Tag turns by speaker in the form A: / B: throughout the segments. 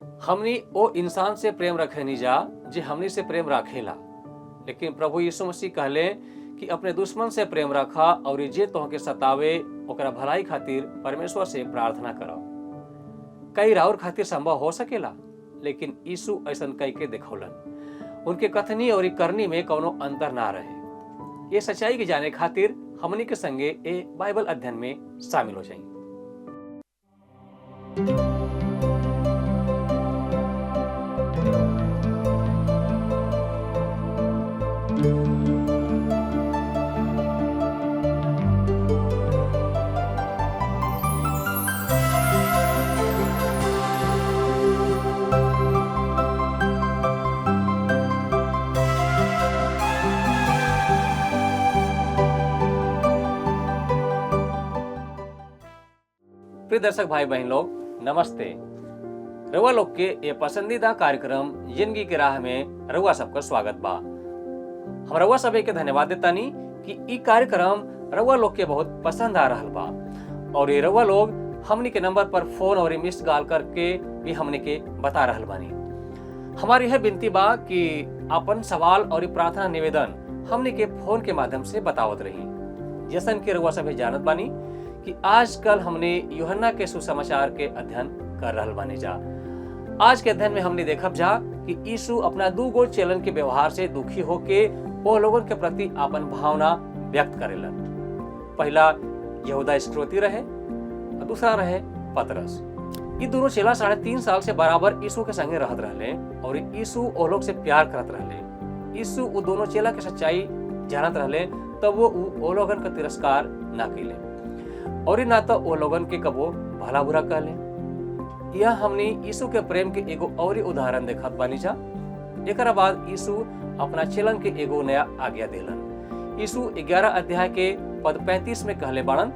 A: हमनी वो इंसान से प्रेम रखे नहीं जा जे हमनी से प्रेम राखेला, लेकिन प्रभु यीशु मसीह कहले कि अपने दुश्मन से प्रेम रखा और जे तोहके सतावे ओकरा भलाई खातिर परमेश्वर से प्रार्थना करो। कई राउर खातिर संभव हो सकेला, लेकिन यीशु ऐसन कई के दिखौलन। उनके कथनी और करनी में कोनो अंतर ना रहे। ये सच्चाई के जाने खातिर हमनी के संगे ए बाइबल अध्ययन में शामिल हो जाएंगे। प्रिय दर्शक भाई बहन लोग, नमस्ते। रउआ लोग के ये पसंदीदा कार्यक्रम जिंदगी के राह में रउआ सबका स्वागत बा। हम रउआ सभी के धन्यवाद देतानी कि ई कार्यक्रम रउआ लोग के बहुत पसंद आ रहल बा और ये रउआ लोग हमनी के नंबर पर फोन और मिस्ड कॉल करके भी हमनी के बता रहल बानी। हमारी यह विनती बा कि अपन सवाल और प्रार्थना निवेदन हमनी के फोन के माध्यम से बतावत रही। जैसन कि रउआ सभी जानत बानी कि आजकल हमने यूहन्ना के सुसमाचार के अध्ययन कर रहल बानी जा। आज के अध्ययन में हमने देखब जा कि यीशु अपना दू गो चेलन के व्यवहार से दुखी होके वो लोगन के प्रति अपन भावना व्यक्त करेलन। पहला यहूदा इस्करियोती रहे और दूसरा रहे पतरस। ये दोनों चेला 3.5 साल से बराबर यीशु के संगे रहत रहले और यीशु वो लोग से प्यार करत रहले। यीशु वो दोनों चेला के सच्चाई जानत रहले, तब वो लोगन का तिरस्कार ना कइले और ना तो वो लोगन के कबो भला बुरा कहले। यह हमने यीशु के प्रेम के एगो और उदाहरण देखत बानी जा। एकरा बाद यीशु अपना चेलन के एगो नया आज्ञा देलन। यीशु 11 अध्याय के पद 35 में कहले बाड़न,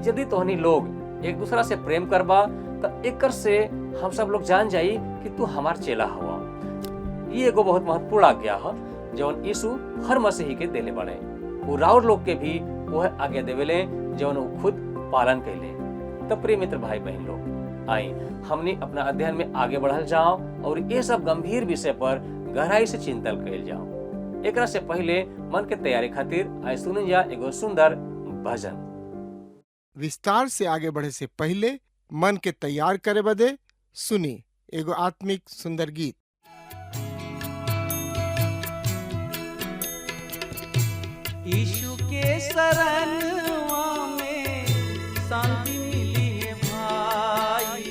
A: यदि तोहनी लोग एक दूसरा से प्रेम करबा तो एकर से हम सब लोग जान जाई कि तू हमार चेला हवा। ये एगो बहुत महत्वपूर्ण आज्ञा है जौन यीशु हर मसीही के देले बाड़े। वो राउर लोग के भी वह आज्ञा देवेले जौन वो खुद पालन कैले। तो प्रिय मित्र भाई बहन लोग, आई हमने अपना अध्ययन में आगे बढ़ल जाओ और ये सब गंभीर विषय पर गहराई से चिंतन कैल जाओ। एकरा से पहले मन के तैयारी खातिर आई सुनल जा एगो सुंदर भजन।
B: विस्तार से आगे बढ़े से पहले मन के तैयार करे बदे सुनी एगो आत्मिक सुंदर गीत।
C: यीशु के शरण शांति मिली है भाई,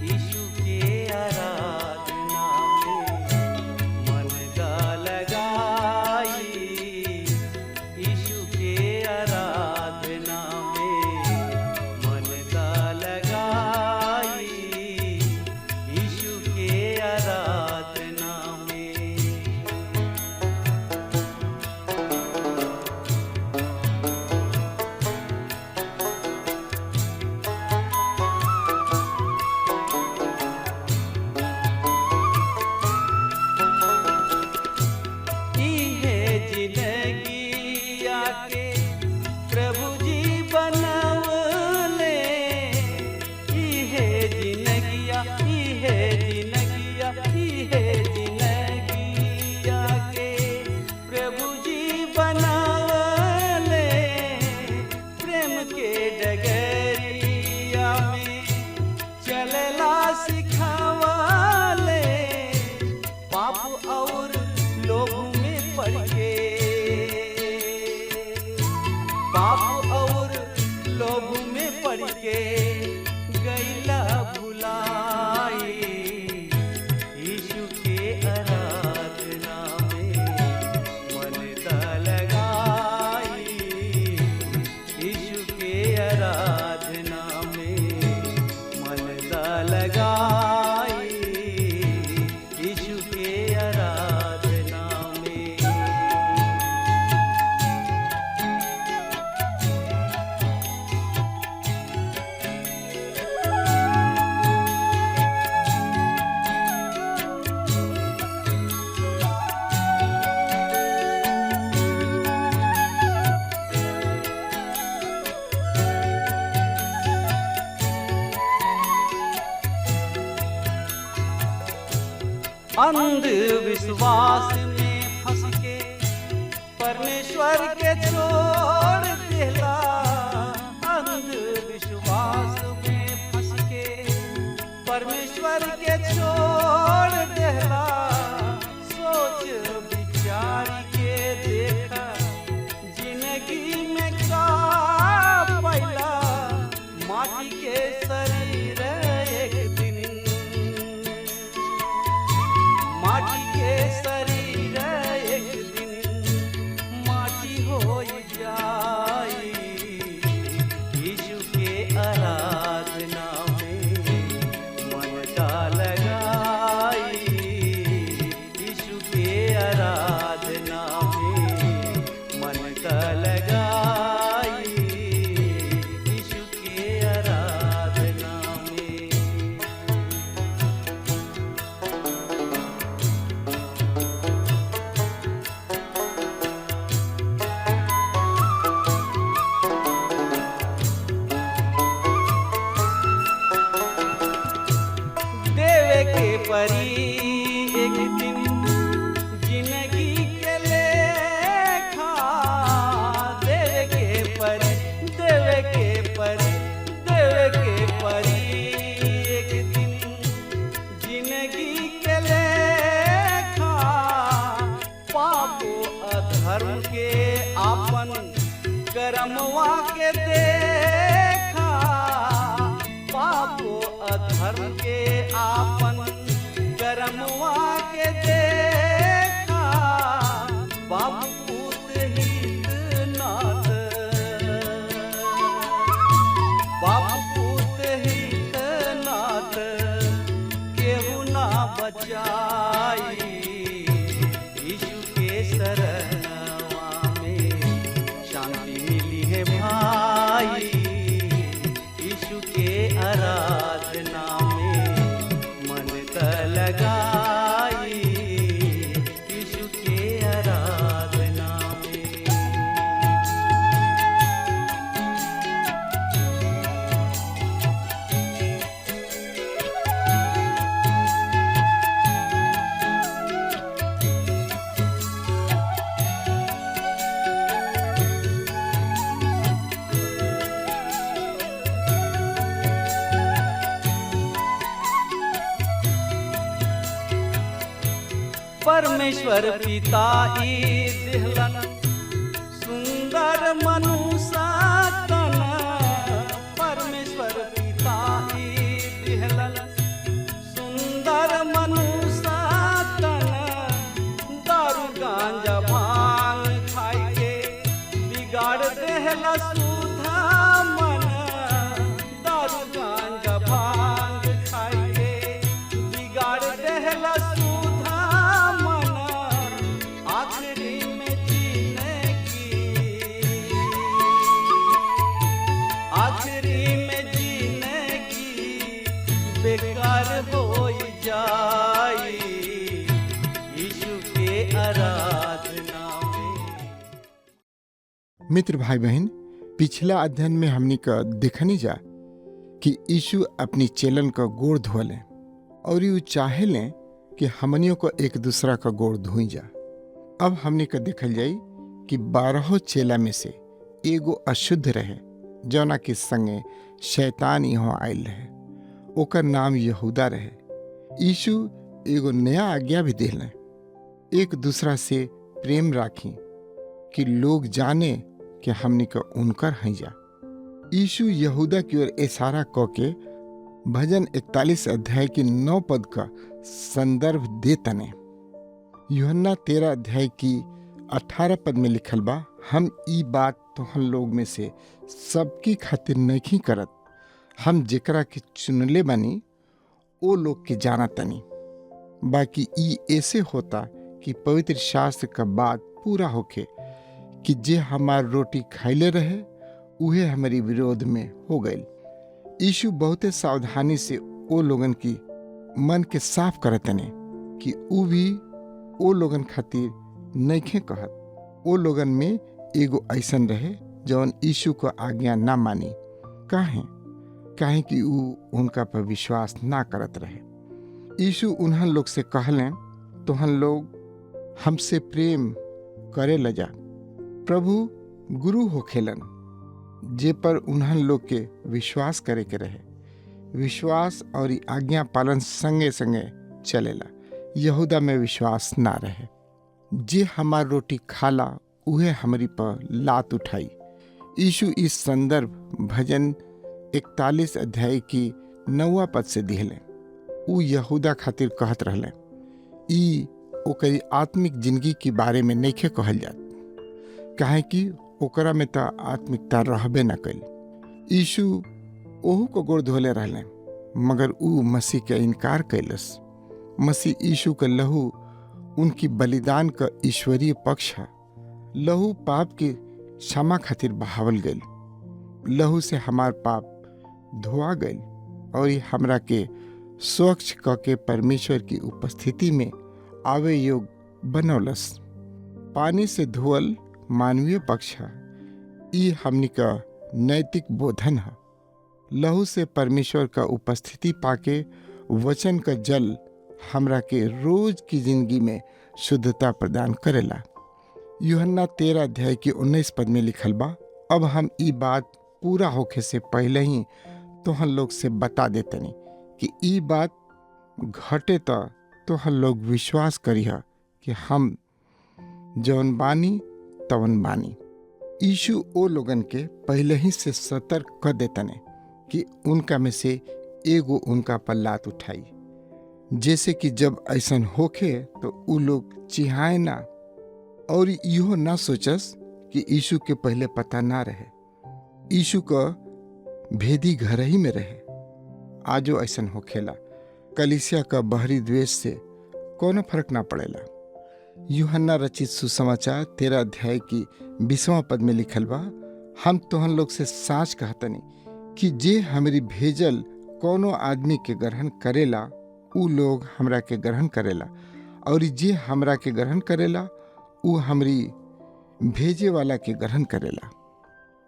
C: यीशु के आराधना में मन दा लगाई, यीशु के आराधना में मन दा लगाई, यीशु के आराधना में। अंधविश्वास में फंस के परमेश्वर के छोड़ देला। अंधविश्वास में फंस के परमेश्वर के छोड़ देला। सोच विचार के देखा जिंदगी में का पैला। माटी के शरीर एक दिन, माटी के शरीर एक दिन माटी हो जाई। यीशु के आराधना में मन का लगाई। यीशु के आराधना में मन का लगाई। यीशु के आराधना में। देवे के परी एक दिन जिंदगी के लेखा। देवे के परी, देवे के परी, देवे के परी एक दिन जिंदगी के लेखा। पाप अधर्म के आपन कर्मवा के देखा। पाप अधर्म के आपन कर्मवा के देखा। बाप पूत हित नाथ, बाप पूत हित नाथ केहू ना बचाई। यीशु के शरणवा में शांति मिली है भाई। यीशु के आराधना में मन का लगाई। यीशु के आराधना में। परमेश्वर पिता ई दिहलन सुंदर मनुष्य तन। परमेश्वर पिता ई दिहलन सुंदर मनुष्य तन। दारू गांजा भांग खाई के बिगाड़ देहला सुधा मन। दारू गांजा भांग खाई के बिगाड़ देहला सुधा मन। आखिरी में जीने की, आखिरी में जीने की बेकार हो जाई। यीशु के आराधना में।
B: मित्र भाई बहन, पिछला अध्ययन में हमनी का देखनी जा कि यीशु अपनी चेलन का गोड़ धोले और यू चाहे लें कि हमनियों को एक दूसरा का गोड़ धोई जा। अब हमने का देखल जाई कि 12 चेला में से एगो अशुद्ध रहे, जौना के संगे शैतान यहाँ आयल रहे। ओकर नाम यहूदा रहे। यीशु एगो नया आज्ञा भी देले, एक दूसरा से प्रेम राखी कि लोग जाने कि हमनी का उनकर हैं जा। यीशु यहूदा की ओर इशारा क के भजन 41 अध्याय की 9 पद का संदर्भ देतने। यूहन्ना 13 अध्याय की 18 पद में लिखल बा, हम ई बात तोहन लोग में से सबकी खातिर नहीं करत, हम जेकरा के चुनले बानी ओ लोग के जाना तनी। बाकी ई ऐसे होता कि पवित्र शास्त्र का बात पूरा होके कि जे हमार रोटी खाइले रहे उहे हमारी विरोध में हो गई। यीशु बहुत सावधानी से ओ लोगन की मन के साफ करतने कि ऊ भी ओ लोगन खातिर नइखे कहत। ओ लोगन में एगो ऐसन रहे जौन यीशु को आज्ञा ना मानी। काहे कि ऊ उनका पर विश्वास ना करत रहे। यीशु उन्हन लोग से कहलें, तोहन लोग हमसे प्रेम करे लजा। प्रभु गुरु होखेलन जे पर उन्हन लोग के विश्वास करे के रहे। विश्वास और आज्ञा पालन संगे संगे चलेला। यहूदा में विश्वास ना रहे। जे हमार रोटी खाला उहे हमरी पर लात उठाई। यीशु इस संदर्भ भजन 41 अध्याय की 9 पद से दिहले। उ यहूदा खातिर कहत रहले। ई ओकरी आत्मिक जिंदगी के बारे में नइखे कहल जात, काहे कि ओकरा में त आत्मिकता रहबे न कइल। यीशु ओहू को गोड़ धोले रहले, मगर उ मसीह के इनकार कैलस। मसीह यीशु का लहू उनकी बलिदान का ईश्वरीय पक्ष है। लहू पाप की क्षमा खातिर बहावल गईल। लहू से हमार पाप धोआ गईल और ये हमरा के स्वच्छ क के परमेश्वर की उपस्थिति में आवे योग्य बनौलस। पानी से धोअल मानवीय पक्ष है। ई हमनी का नैतिक बोधन है। लहू से परमेश्वर का उपस्थिति पाके वचन का जल हमरा के रोज की जिंदगी में शुद्धता प्रदान करेला। यूहन्ना 13 अध्याय की 19 पद में लिखल बा, अब हम ई बात पूरा होखे से पहले ही तोहन लोग से बता देतनी कि ई बात घटे तोहन लोग विश्वास करिह कि हम जौन बानी तवन बानी। यीशु ओ लोगन के पहले ही से सतर्क कर देतने कि उनका में से एगो उनका पर लात उठाई, जैसे कि जब ऐसन होखे तो उ लोग चिहाए ना और इहो ना सोचस कि यीशु के पहले पता ना रहे। यीशु का भेदी घर ही में रहे। आजो ऐसन होखेला। कलीसिया का बाहरी द्वेष से कोनो फर्क ना पड़ेला। यूहन्ना रचित सुसमाचार 13 अध्याय की 20वां पद में लिखल बा, हम तोहन लोग से साच कहतनी कि जे हमरी भेजल कोनो आदमी के ग्रहण करेला उ लोग हमरा के ग्रहण करेला, और जे हमरा के ग्रहण करेला उ हमरी भेजे वाला के ग्रहण करेला।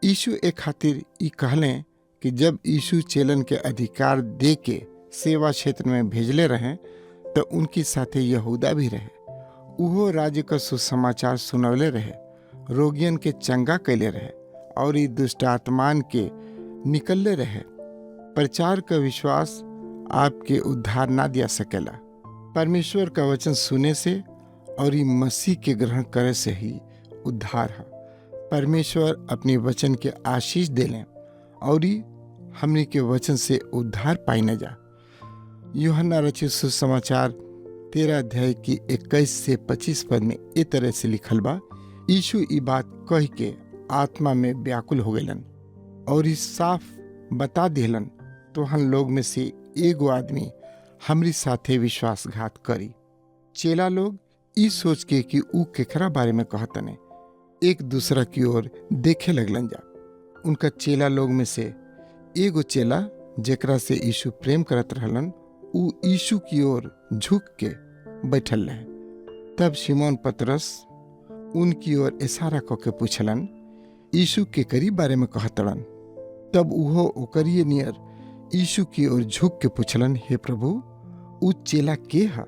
B: यीशु एक खातिर ई कहले कि जब यीशु चेलन के अधिकार दे के सेवा क्षेत्र में भेजले रहे तो उनकी साथे यहूदा भी रहे। उहो राज्य का सुसमाचार सुनवले रहे, रोगियन के चंगा कैले रहे और ई दुष्ट आत्मान के निकलले रहे। प्रचार का विश्वास आपके उद्धार ना दिया सकेला। परमेश्वर का वचन सुने से और ई मसीह के ग्रहण करे से ही उद्धार है। परमेश्वर अपने वचन के आशीष देलें और ई हमनी के वचन से उद्धार पाई न जा। यूहन्ना रचित सुसमाचार 13 अध्याय की 21 से 25 पद में ए तरह से लिखल बा, यीशु ई बात कह के आत्मा में व्याकुल हो गलन और ई साफ बता दिलन, तो हम लोग में से एगो आदमी हमरी साथे विश्वासघात करी। चेला लोग ई सोच के कि ऊ केकरा बारे में कहतने एक दूसरा की ओर देखे लगलन जा। उनका चेला लोग में से एगो चेला जेकरा से यीशु प्रेम करत रहलन ऊ यीशु की ओर झुक के बैठल रहे। तब शिमोन पतरस उनकी ओर इशारा करके पूछलन, यीशु के करीब बारे में कहतलन। तब उहो ओकरिए नियर यीशु की ओर झुक के पूछलन, हे प्रभु ऊ चेला के है?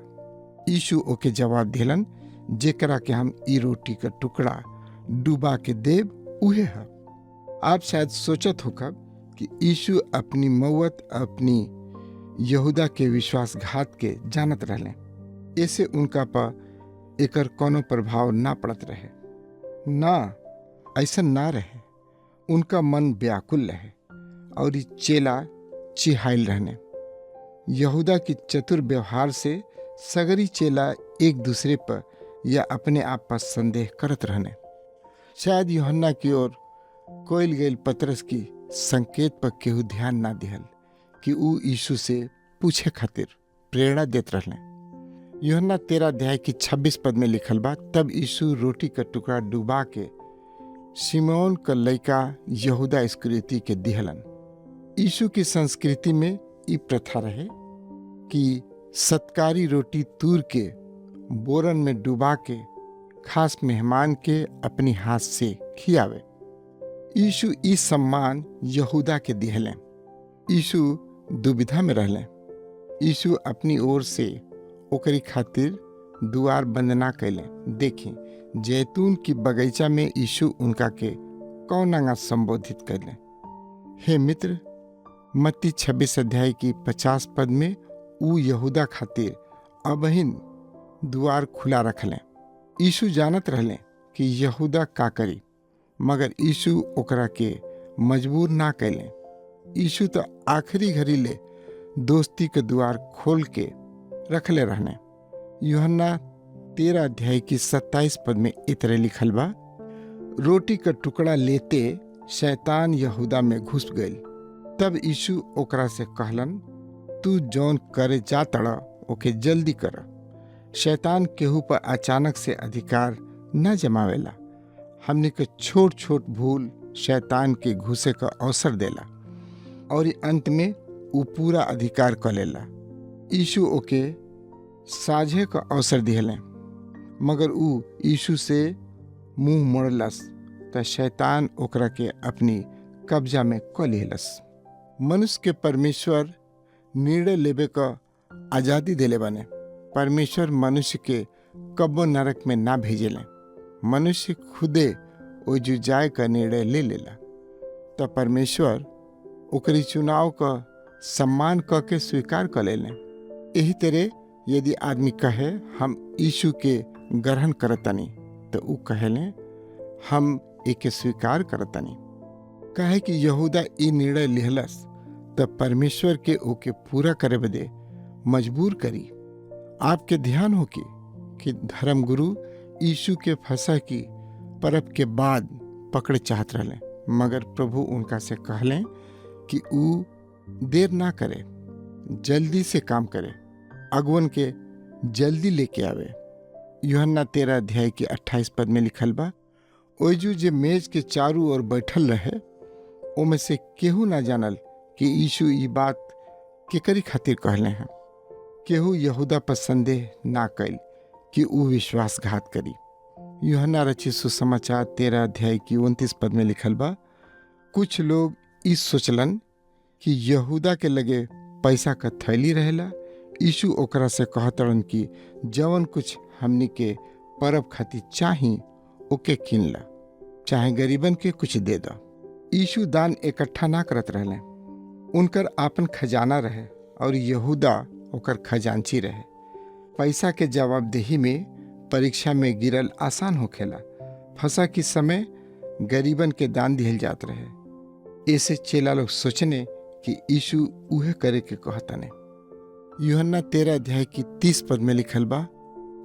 B: यीशु ओके जवाब दिलन, जेकरा के हम ई रोटी का टुकड़ा डुबा के देव उहे है। आप शायद सोचत होकब कि यीशु अपनी मौत अपनी यहूदा के विश्वासघात के जानत रहले, ऐसे उनका पर एकर कोनो प्रभाव ना पड़त रहे। ना, ऐसा ना रहे। उनका मन व्याकुल रहे और चेला चिहाइल रहने। यहूदा की चतुर व्यवहार से सगरी चेला एक दूसरे पर या अपने आप पर संदेह करत रहने। शायद यूहन्ना की ओर कोइल गईल पतरस की संकेत पर केहू ध्यान ना दिहल कि ऊ यीशु से पूछे खातिर प्रेरणा देत रहले। यूहन्ना 13 अध्याय की 26 पद में लिखल बा, तब यीशु रोटी का टुकड़ा डुबा के शिमोन का लइका यहूदा इस्करियोती के दिहलन। यीशु की संस्कृति में ई प्रथा रहे कि सत्कारी रोटी तूर के बोरन में डुबा के खास मेहमान के अपनी हाथ से खियावे। यीशु ई सम्मान यहूदा के दिहले। यीशु दुविधा में रहले। यीशु अपनी ओर से ओकरी खातिर दुआर बंद ना कैले। देखी जैतून की बगीचा में यीशु उनका के कौन संबोधित कैले। हे मित्र, मत्ती 26 अध्याय की 50 पद में ऊ यहूदा खातिर अबहिन दुआर खुला रखले। यीशु जानत रहले कि यहूदा का करी, मगर यीशु ओकरा के मजबूर ना कैले। यीशु तो आखिरी घड़ी ले दोस्ती के द्वार खोल के रखले रहने। यूहन्ना 13 अध्याय की 27 पद में इतरे लिखल बा, रोटी का टुकड़ा लेते शैतान यहूदा में घुस गई। तब यीशु ओकरा से कहलन, तू जौन करे जा तड़ा ओके जल्दी कर। शैतान केहू पर अचानक से अधिकार न जमावेला। हमने के छोट छोट भूल शैतान के घुसे का अवसर देला और अंत में वो पूरा अधिकार कर लेला। यीशु ओके साझे का अवसर दिहले, मगर ऊ यीशु से मुंह मोड़लस त शैतान ओकरा के अपनी कब्जा में क लेलस। मनुष्य के परमेश्वर निर्णय लेबे का आजादी देले बने। परमेश्वर मनुष्य के कब्बो नरक में ना भेजेले। मनुष्य खुदे ओ जो जाए का निर्णय ले लेला। तो परमेश्वर ओकरी चुनाव का सम्मान क के स्वीकार कर लेले। यही तरह यदि आदमी कहे हम यीशु के ग्रहण करतनी, तो ऊ कहेले हम एके स्वीकार करतनी। कहे कि यहूदा ई निर्णय लिहलस तो परमेश्वर के ओके पूरा करे बदे मजबूर करी। आपके ध्यान हो कि धर्मगुरु यीशु के फसह की परब के बाद पकड़े चाहत रहले, मगर प्रभु उनका से कहले कि ऊ देर ना करे, जल्दी से काम करे, अगवन के जल्दी लेके आवे। यूहन्ना 13 अध्याय की 28 पद में लिखल बा, ओजू जे मेज के चारू ओर बैठल रहे, ओमे से केहू ना जानल कि यीशु ई बात केकरी खातिर कहले हैं। केहू यहूदा पर संदेह ना कैल कि ऊ विश्वासघात करी। यूहन्ना रचित सुसमाचार 13 अध्याय की 29 पद में लिखल बा, कुछ लोग इस सोचलन कि यहूदा के लगे पैसा का थैली रहेला। यीशु ओकरा से कहतरन कि जवन कुछ हमनी के परब खातिर चाही ओके किन ला, चाहे गरीबन के कुछ दे दो। यीशु दान इकट्ठा ना करत रहले। उनकर आपन खजाना रहे और यहूदा ओकर खजांची रहे। पैसा के जवाबदेही में परीक्षा में गिरल आसान होखेला। फसह की समय गरीबन के दान दिहल जात रहे। ऐसे चेला लोग सोचने कि यीशु उहे करे के कहतने। यूहन्ना 13 अध्याय की 30 पद में लिखल बा,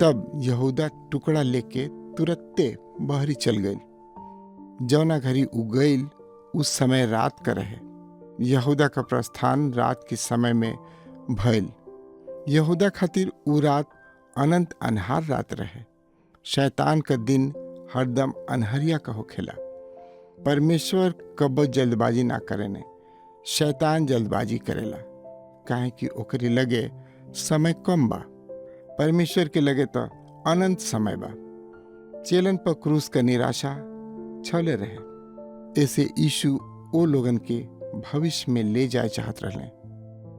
B: तब यहूदा टुकड़ा लेके तुरत्ते बहरी चल गई। जौना घड़ी उ गईल उस समय रात का रहे। यहूदा का प्रस्थान रात के समय में भइल। यहूदा खातिर उ रात अनंत अनहार रात रहे। शैतान का दिन हरदम अनहरिया का होखेला। परमेश्वर कबो जल्दबाजी ना करेने, शैतान जल्दबाजी करेला, काहे कि ओकरी लगे समय कम बा। परमेश्वर के लगे तो अनंत समय बा। चेलन पर क्रूस का निराशा छले रहे। ऐसे यीशु ओ लोगन के भविष्य में ले जाए चाहत रहले,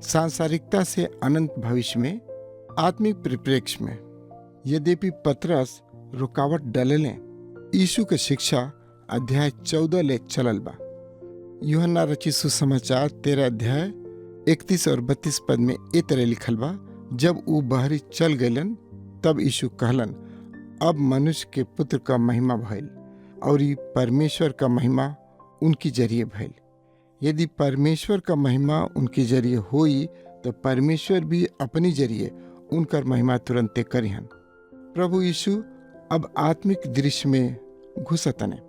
B: सांसारिकता से अनंत भविष्य में, आत्मिक परिप्रेक्ष्य में। यद्यपि पतरस रुकावट डलले, यीशु के शिक्षा अध्याय 14 ले चलल बा। यूहन्ना रचित सुसमाचार 13 अध्याय 31 और 32 पद में ए तरह लिखल बा, जब ऊ बहरी चल गईलन तब यीशु कहलन, अब मनुष्य के पुत्र का महिमा भइल और ये परमेश्वर का महिमा उनकी जरिए भइल। यदि परमेश्वर का महिमा उनके जरिए होई तो परमेश्वर भी अपनी जरिए उनकर महिमा तुरंते करिहन। प्रभु यीशु अब आत्मिक दृश्य में घुसतने।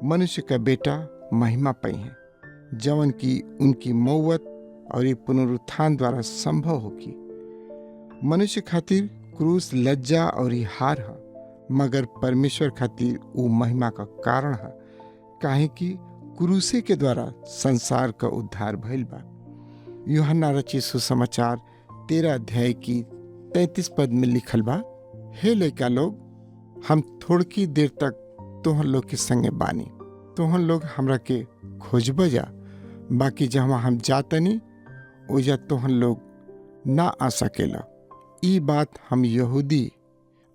B: मनुष्य का बेटा महिमा पाई है, जवन की उनकी मौत और ये पुनरुत्थान द्वारा संभव होगी। मनुष्य खातिर क्रूस लज्जा और ये हार है, मगर परमेश्वर खातिर वो महिमा का कारण है, काहे कि क्रूसे के द्वारा संसार का उद्धार भइल बा। यूहन्ना रचित सुसमाचार 13 अध्याय की 33 पद में लिखल बा, हे लइका लोग, हम थोड़की देर तक तोहन लोग के संगे बानी। तोहन लोग हमरा के खोजब जा, बाकी जहाँ हम जातनी ओजा तोहन लोग ना आ सकेला। ई बात हम यहूदी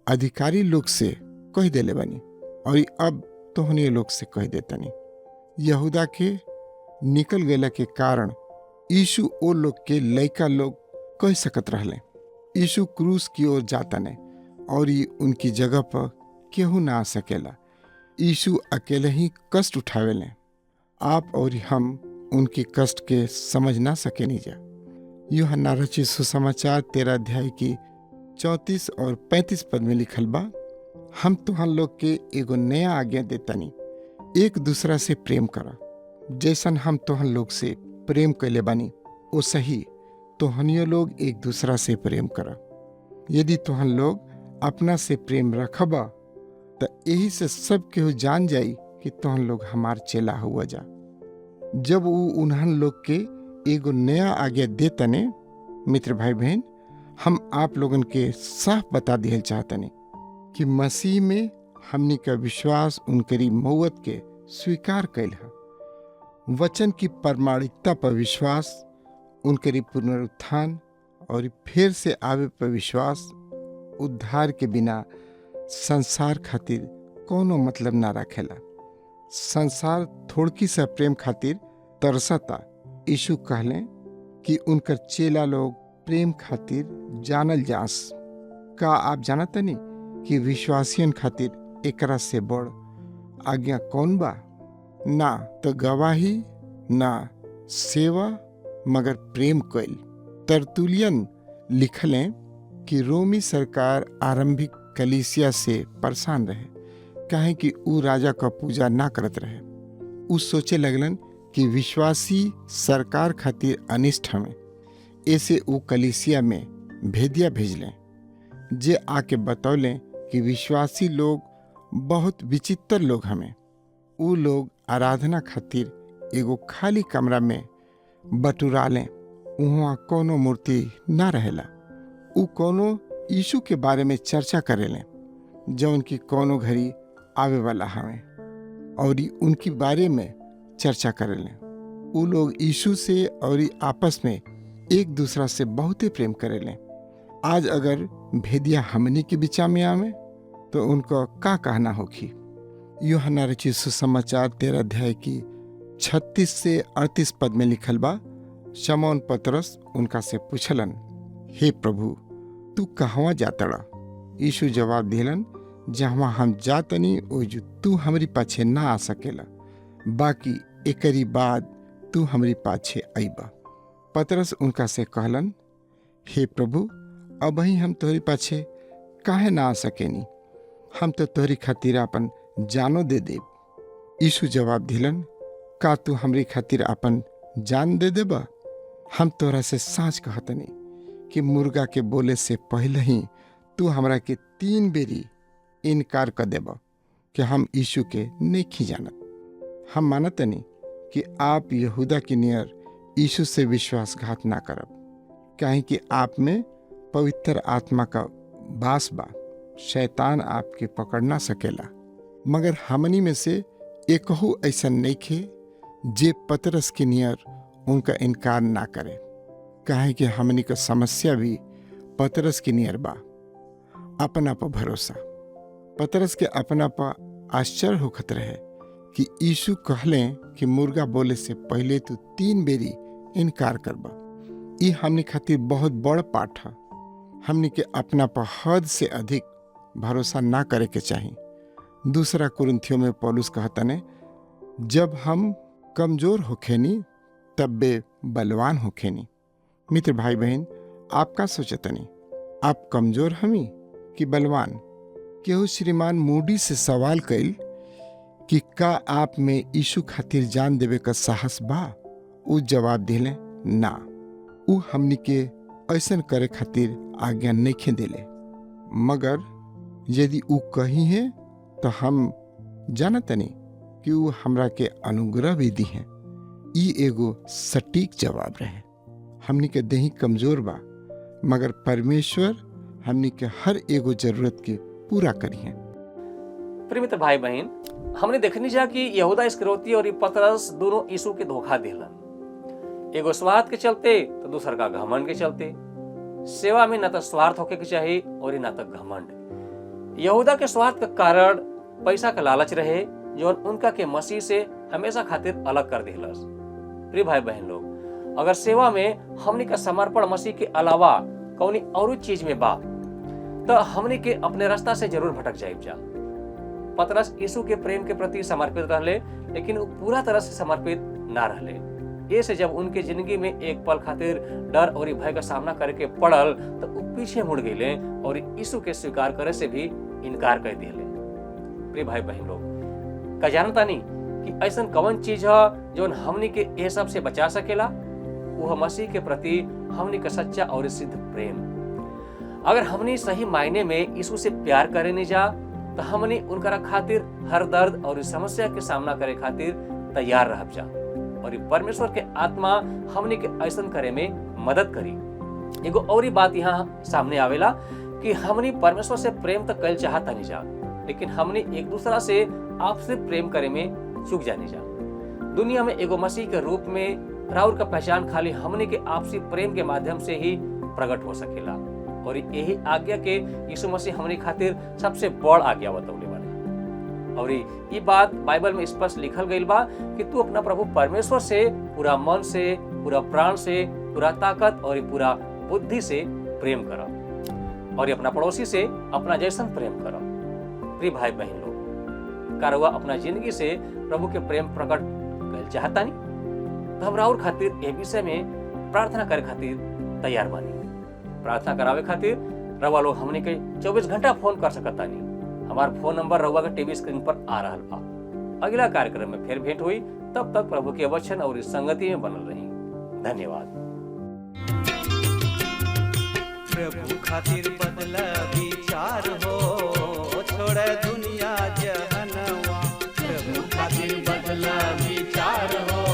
B: अधिकारी लोग से कह देले बानी और अब तोहनी लोग से कह देतनी। यहूदा के निकल गेला के कारण यीशु ओ लोग के लइका लोग कह सकत रहले यीशु क्रूस की ओर जाता ने और ये उनकी जगह पर केहू ना आ सकेला। यीशु अकेले ही कष्ट उठावेले। आप और हम उनकी कष्ट के समझ ना सके नहीं जा। यूहन्ना रचित सुसमाचार 13 अध्याय की 34 और 35 पद में लिखल बा, हम तुहां लोग के एगो नया आज्ञा देतनी, एक दूसरा से प्रेम करा। जैसन हम तुहां लोग से प्रेम कैले बानी ओ सही तोहनियो लोग एक दूसरा से प्रेम करा। यदि तुहां लोग अपना से प्रेम रखबा तो यही से सब केहू जान जाई कि तुहां लोग हमार चेला हुआ जा। जब वो उन्हन लोग के एगो नया आज्ञा देतने, मित्र भाई बहन, हम आप लोगन के साफ बता दिहल चाहतने कि मसीह में हमनी का विश्वास उनकरी मौत के स्वीकार कैल है। वचन की प्रामाणिकता पर विश्वास, उनकरी पुनरुत्थान और फिर से आवे पर विश्वास उद्धार के बिना संसार खातिर कोनो मतलब ना रखेला। संसार थोड़की सा प्रेम खातिर तरसता। यीशु कहले कि उनकर चेला लोग प्रेम खातिर जानल जास। का आप जानतनी कि विश्वासियन खातिर एकरा से बड़ आज्ञा कौन बा? ना तो गवाही, ना सेवा, मगर प्रेम कैल। तरतुलियन लिखले कि रोमी सरकार आरंभिक कलीसिया से परेशान रहे, काहे कि ऊ राजा का पूजा ना करत रहे। ऊ सोचे लगलन कि विश्वासी सरकार खातिर अनिष्ट हमें, ऐसे ऊ कलीसिया में भेदिया भेजलें जे आके बतौलें कि विश्वासी लोग बहुत विचित्र लोग हमें। ऊ लोग आराधना खातिर एगो खाली कमरा में बटुरा लें, वहाँ कोनो मूर्ति ना रहेला। ऊ कोनो यीशु के बारे में चर्चा करेलें जो उनकी कोनो घड़ी आवे वाला हमें और उनकी बारे में चर्चा करेलें। ऊ लोग यीशु से और आपस में एक दूसरा से बहुते प्रेम करेलें। आज अगर भेदिया हमनी के बिचा में आवे तो उनको का कहना होगी? यूहन्ना रचित सुसमाचार 13 अध्याय की 36 से 38 पद में लिखल बा, शमौन पतरस उनका से पूछलन, हे प्रभु, तू कहवा जातड़ा? यीशु जवाब दिलन, जहाँ हम जातनी ओजु तू हमरी पाछे ना आ सकेला, बाकी एकरी बाद तू हमरी पाछे आईबा। पतरस उनका से कहलन, हे प्रभु, अबही हम तोहरी पाछे काहे ना आ सकेनी? हम तो तोहरी खातिर अपन जानो दे देब। यीशु जवाब दिलन, का तू हमरी खातिर अपन जान दे देबा? हम तोरा से साँच कहतनी कि मुर्गा के बोले से पहले ही तू हमरा के 3 बेरी इनकार कर देबा कि हम यीशु के नहीं जानत। हम मानतनी कि आप यहूदा की नियर यीशु से विश्वासघात ना करब, काहे कि आप में पवित्र आत्मा का वास बा। शैतान आपके पकड़ ना सकेला। मगर हमनी में से एकहू ऐसा नहीं खे जे पतरस के नियर उनका इनकार ना करे, काहे कि हमनी का समस्या भी पतरस के नियर बा। अपना पर भरोसा। पतरस के अपना पर आश्चर्य होखत रहे कि यीशु कहलें कि मुर्गा बोले से पहले तू 3 बेरी इनकार करबा। ई हमनी खातिर बहुत बड़ पाठ है। हमनी के अपना पर हद से अधिक भरोसा ना करे के चाहिए। दूसरा कुरिन्थियों में पौलुस कहतने, जब हम कमजोर होखेनी तब बे बलवान होखेनी। मित्र भाई बहन, आप का सोचतनी? आप कमजोर हमी कि बलवान? केहू श्रीमान मूडी से सवाल कैल कि का आप में यीशु खातिर जान देवे का साहस बा? ऊ जवाब दिले, ना, ऊ हमनी के ऐसन करे खातिर आज्ञा नहीं देले। मगर यदि ऊ कही है तो हम जानतनी कि ऊ हमरा के अनुग्रह भी दी है। ई एगो सटीक जवाब रहे। हमनी के देही कमजोर बा, मगर परमेश्वर हमनी के हर एगो जरूरत के पूरा करी है।
A: प्रिय मित्र भाई बहन, हमने देखनी जा कि यहूदा इस्करियोती और पतरस दोनों यीशु के धोखा दिलन। एगो स्वार्थ के चलते तो दूसर का घमंड के चलते। सेवा में न तो स्वार्थ होके के चाहिए और न तो घमंड। यहूदा के स्वार्थ का कारण पैसा का लालच रहे जो उनका के मसीह से हमेशा खातिर अलग कर दिलस। प्रिय भाई बहन लोग, अगर सेवा में हमनी का समर्पण मसीह के अलावा कौनी और चीज में बा तो हमनी के अपने रास्ता से जरूर भटक जाइब जा। पतरस यीशु के प्रेम के प्रति समर्पित रहले, लेकिन वो पूरा तरह से समर्पित ना रहले। ये से जब उनके जिंदगी में एक पल खातिर डर और भय का सामना करके पड़ल तो वो पीछे मुड़ गए और यीशु के स्वीकार करे से भी इनकार कर दिले। प्रिय भाई बहन लोग, का जानता नहीं कि ऐसा कौन चीज है जो हमनी के ये सब से बचा सकेला? वह मसीह के प्रति हमनी का सच्चा और सिद्ध प्रेम। अगर हमनी सही मायने में यीशु से प्यार करे नहीं जा तो हमनी उनका खातिर हर दर्द और समस्या के सामना करे खातिर तैयार रह जा और परमेश्वर के आत्मा हमनी के ऐसा करे में मदद करी। एगो और बात यहाँ सामने आवेला कि हमनी परमेश्वर से प्रेम तो कल चाहता नहीं जा, लेकिन हमनी एक दूसरा से आपसे प्रेम करे में चूक जाने जा। दुनिया में एगो मसीह के रूप में राउर का पहचान खाली हमनी के आपसी प्रेम के माध्यम से ही प्रकट हो सकेला और यही आज्ञा के यीशु मसीह हमनी खातिर सबसे बड़ आज्ञा बतौले बारे। और ये बात बाइबल में स्पष्ट लिखल गईल बा कि तू अपना प्रभु परमेश्वर से पूरा मन से, पूरा प्राण से, पूरा ताकत और पूरा बुद्धि से प्रेम कर और अपना पड़ोसी से अपना जैसन प्रेम कर। प्रिय भाई बहन लोग, कारवा अपना जिंदगी से प्रभु के प्रेम प्रकट कर चाहता नहीं तो हम राउर खातिर ए विषय में प्रार्थना करे खातिर तैयार बानी। प्रार्थना करावे खातिर रवा लोग हमने के 24 घंटा फोन कर सकता नहीं। हमारा फोन नंबर रवा के टीवी स्क्रीन पर आ रहा बा। अगला कार्यक्रम में फिर भेंट हुई, तब तक प्रभु के वचन और इस संगति में बनल रही। धन्यवाद।
C: प्रभु खातिर बदला विचार हो, छोड़ दुनिया जहनवा। प्रभु खातिर बदला विचार हो,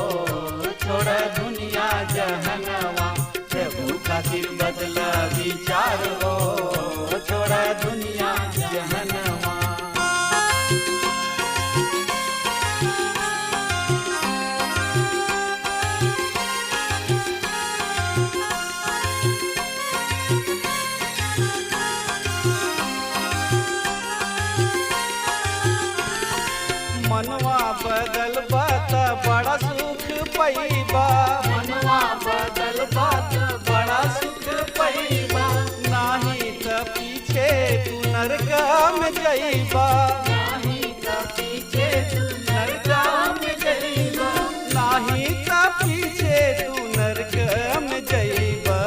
C: छोड़ दुनिया जहनवा। प्रभु खातिर बदला विचार हो, छोड़ दुनिया जहनवा। मनवा बदल बात बड़ा सुख पैबा। मनवा बदल बात बड़ा सुख पैबा। नाही त पीछे तू नरका में जइबा। नाही त पीछे तू नरका में जइबा। नाही त पीछे तू नरका में जइबा।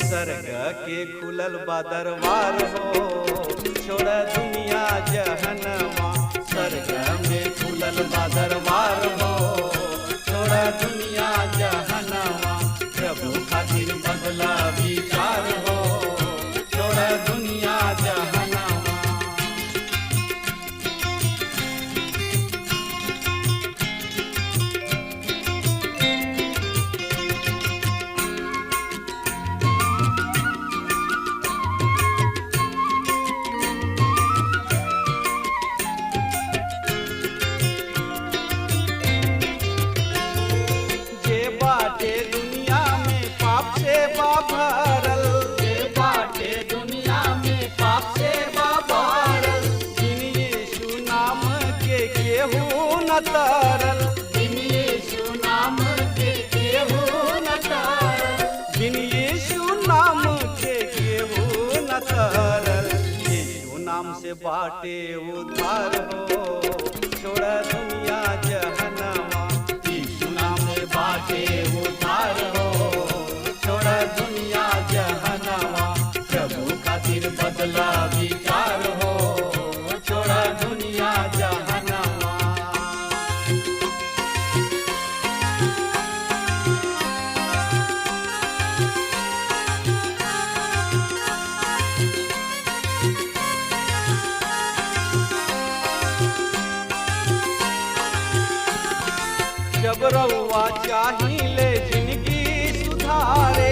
C: स्वर्ग के खुलल बा दरबार हो, छोड़ दुनिया जहनवा। स्वर्ग में खुलल बा दरबार हो, छोड़ दुनिया जहनवा। प्रभु खातिर बदला विचार हो, छोड़ दुनिया जहनवा। भरल जे बाटे दुनिया में पाप से भरल। बिन यीशु नाम के केहू न तरल। बिन यीशु नाम के केहू न तरल। बिन यीशु नाम के केहू न तरल। यीशु नाम से बाटे उद्धार हो, छोड़ दुनिया जहनवा। यीशु नाम से बाटे उद्धार हो, छोड़ दुनिया जहनवा। प्रभु खातिर बदला विचार हो, छोड़ दुनिया जहनवा। जब रउआ चाहिए जिंदगी सुधारे।